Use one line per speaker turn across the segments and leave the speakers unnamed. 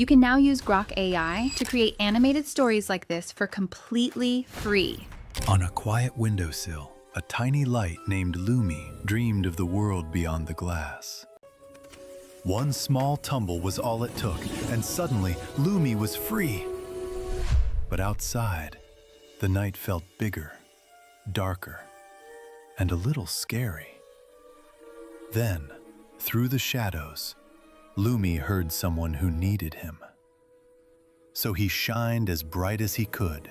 You can now use Grok AI to create animated stories like this for completely free.
On a quiet windowsill, a tiny light named Lumi dreamed of the world beyond the glass. One small tumble was all it took, and suddenly Lumi was free. But outside, the night felt bigger, darker, and a little scary. Then, through the shadows, Lumi heard someone who needed him. So he shined as bright as he could,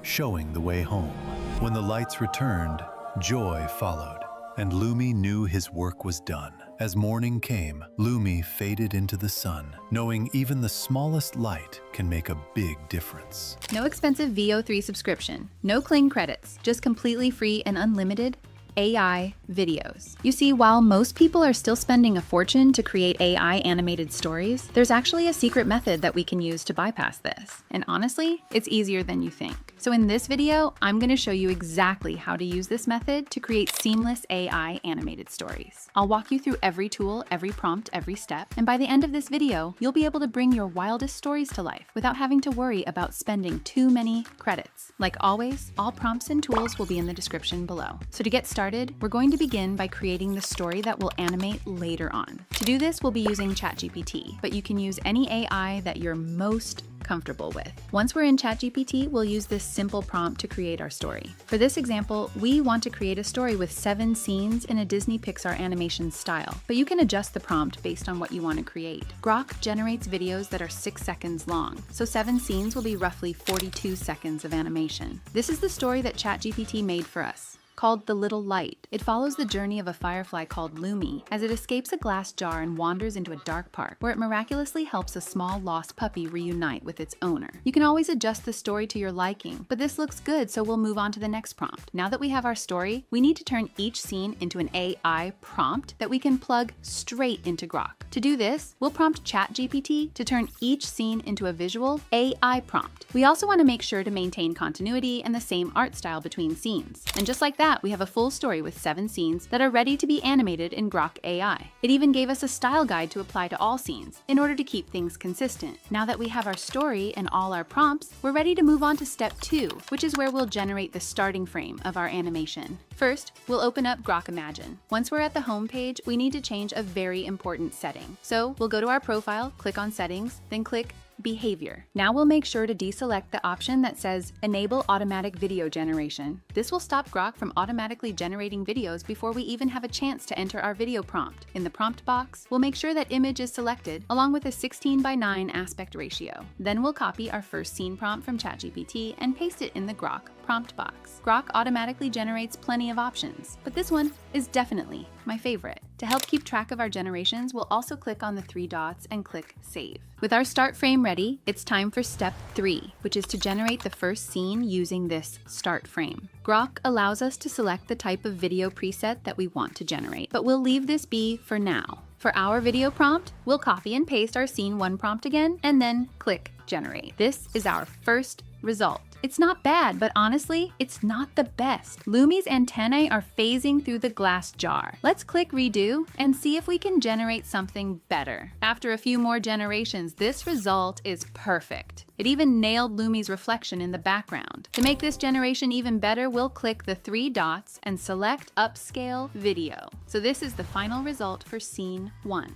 showing the way home. When the lights returned, joy followed, and Lumi knew his work was done. As morning came, Lumi faded into the sun, knowing even the smallest light can make a big difference.
No expensive VO3 subscription, no cling credits, just completely free and unlimited AI videos. You see, while most people are still spending a fortune to create AI animated stories, there's actually a secret method that we can use to bypass this. And honestly, it's easier than you think. So in this video, I'm going to show you exactly how to use this method to create seamless AI animated stories. I'll walk you through every tool, every prompt, every step, and by the end of this video, you'll be able to bring your wildest stories to life without having to worry about spending too many credits. Like always, all prompts and tools will be in the description below. So to get started, we're going to begin by creating the story that will animate later on. To do this, we'll be using ChatGPT, but you can use any AI that you're most comfortable with. Once we're in ChatGPT, we'll use this simple prompt to create our story. For this example, we want to create a story with 7 scenes in a Disney Pixar animation style, but you can adjust the prompt based on what you want to create. Grok generates videos that are 6 seconds long, so 7 scenes will be roughly 42 seconds of animation. This is the story that ChatGPT made for us, called The Little Light. It follows the journey of a firefly called Lumi as it escapes a glass jar and wanders into a dark park where it miraculously helps a small lost puppy reunite with its owner. You can always adjust the story to your liking, but this looks good, so we'll move on to the next prompt. Now that we have our story, we need to turn each scene into an AI prompt that we can plug straight into Grok. To do this, we'll prompt ChatGPT to turn each scene into a visual AI prompt. We also want to make sure to maintain continuity and the same art style between scenes. And just like that, we have a full story with 7 scenes that are ready to be animated in Grok AI. It even gave us a style guide to apply to all scenes in order to keep things consistent. Now that we have our story and all our prompts, we're ready to move on to step 2, which is where we'll generate the starting frame of our animation. First, we'll open up Grok Imagine. Once we're at the home page, we need to change a very important setting. So we'll go to our profile, click on Settings, then click Behavior. Now we'll make sure to deselect the option that says Enable Automatic Video Generation. This will stop Grok from automatically generating videos before we even have a chance to enter our video prompt. In the prompt box, we'll make sure that image is selected along with a 16:9 aspect ratio. Then we'll copy our first scene prompt from ChatGPT and paste it in the Grok prompt box. Grok automatically generates plenty of options, but this one is definitely my favorite. To help keep track of our generations, we'll also click on the 3 dots and click Save. With our start frame ready, it's time for step 3, which is to generate the first scene using this start frame. Grok allows us to select the type of video preset that we want to generate, but we'll leave this be for now. For our video prompt, we'll copy and paste our scene 1 prompt again, and then click Generate. This is our first result. It's not bad, but honestly, it's not the best. Lumi's antennae are phasing through the glass jar. Let's click Redo and see if we can generate something better. After a few more generations, this result is perfect. It even nailed Lumi's reflection in the background. To make this generation even better, we'll click the 3 dots and select Upscale Video. So this is the final result for scene 1.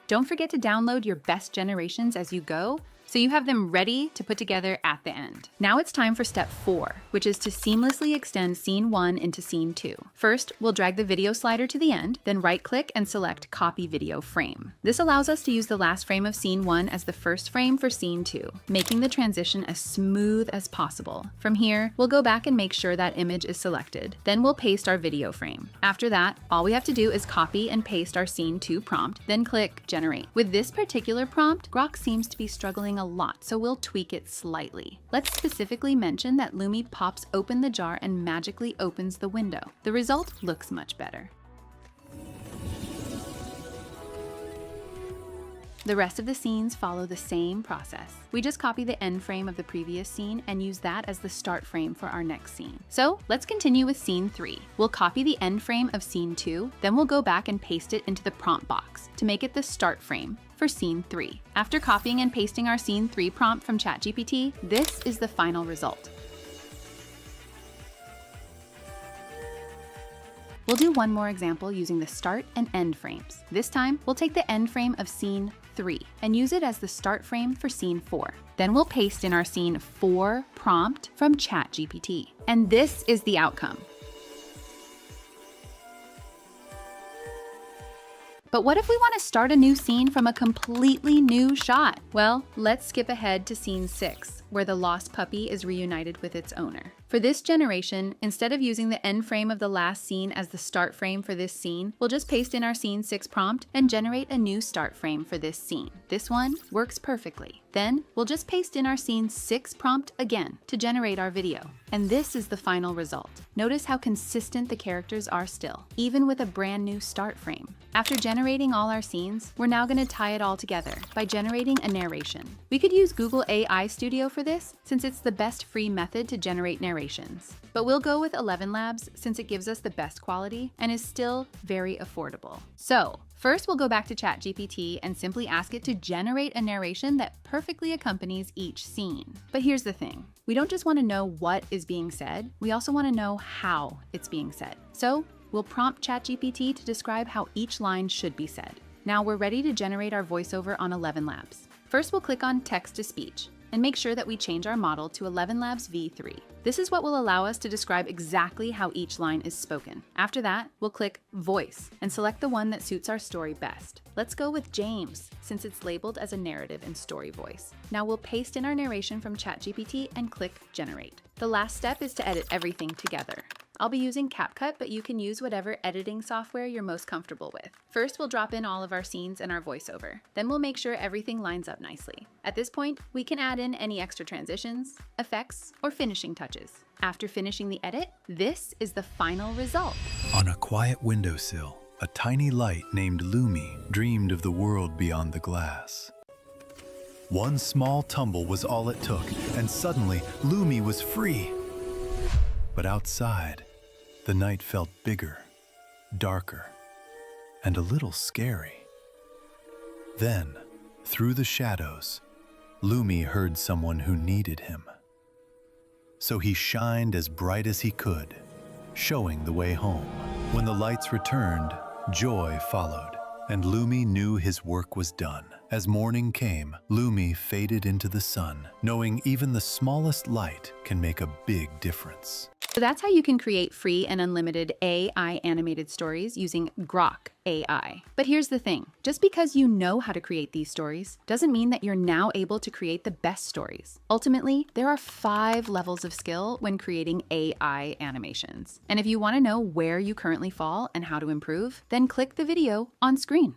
Don't forget to download your best generations as you go, so you have them ready to put together at the end. Now it's time for step 4, which is to seamlessly extend scene 1 into scene 2. First, we'll drag the video slider to the end, then right-click and select Copy Video Frame. This allows us to use the last frame of scene 1 as the first frame for scene 2, making the transition as smooth as possible. From here, we'll go back and make sure that image is selected. Then we'll paste our video frame. After that, all we have to do is copy and paste our scene 2 prompt, then click Generate. With this particular prompt, Grok seems to be struggling a lot, so we'll tweak it slightly. Let's specifically mention that Lumi pops open the jar and magically opens the window. The result looks much better. The rest of the scenes follow the same process. We just copy the end frame of the previous scene and use that as the start frame for our next scene. So let's continue with scene 3. We'll copy the end frame of scene 2, then we'll go back and paste it into the prompt box to make it the start frame for scene 3. After copying and pasting our scene 3 prompt from ChatGPT, this is the final result. We'll do one more example using the start and end frames. This time, we'll take the end frame of scene 3 and use it as the start frame for scene 4. Then we'll paste in our scene 4 prompt from ChatGPT. And this is the outcome. But what if we want to start a new scene from a completely new shot? Well, let's skip ahead to scene 6, where the lost puppy is reunited with its owner. For this generation, instead of using the end frame of the last scene as the start frame for this scene, we'll just paste in our scene 6 prompt and generate a new start frame for this scene. This one works perfectly. Then we'll just paste in our scene 6 prompt again to generate our video. And this is the final result. Notice how consistent the characters are still, even with a brand new start frame. After generating all our scenes, we're now going to tie it all together by generating a narration. We could use Google AI Studio for this, since it's the best free method to generate narrations. But we'll go with 11 Labs since it gives us the best quality and is still very affordable. So, first we'll go back to ChatGPT and simply ask it to generate a narration that perfectly accompanies each scene. But here's the thing. We don't just want to know what is being said, we also want to know how it's being said. So, we'll prompt ChatGPT to describe how each line should be said. Now we're ready to generate our voiceover on 11 Labs. First we'll click on Text-to-Speech and make sure that we change our model to 11 Labs v3. This is what will allow us to describe exactly how each line is spoken. After that, we'll click Voice and select the one that suits our story best. Let's go with James, since it's labeled as a narrative and story voice. Now we'll paste in our narration from ChatGPT and click Generate. The last step is to edit everything together. I'll be using CapCut, but you can use whatever editing software you're most comfortable with. First, we'll drop in all of our scenes and our voiceover. Then we'll make sure everything lines up nicely. At this point, we can add in any extra transitions, effects, or finishing touches. After finishing the edit, this is the final result.
On a quiet windowsill, a tiny light named Lumi dreamed of the world beyond the glass. One small tumble was all it took, and suddenly Lumi was free. But outside, the night felt bigger, darker, and a little scary. Then, through the shadows, Lumi heard someone who needed him. So he shined as bright as he could, showing the way home. When the lights returned, joy followed, and Lumi knew his work was done. As morning came, Lumi faded into the sun, knowing even the smallest light can make a big difference.
So that's how you can create free and unlimited AI animated stories using Grok AI. But here's the thing, just because you know how to create these stories doesn't mean that you're now able to create the best stories. Ultimately, there are 5 levels of skill when creating AI animations. And if you want to know where you currently fall and how to improve, then click the video on screen.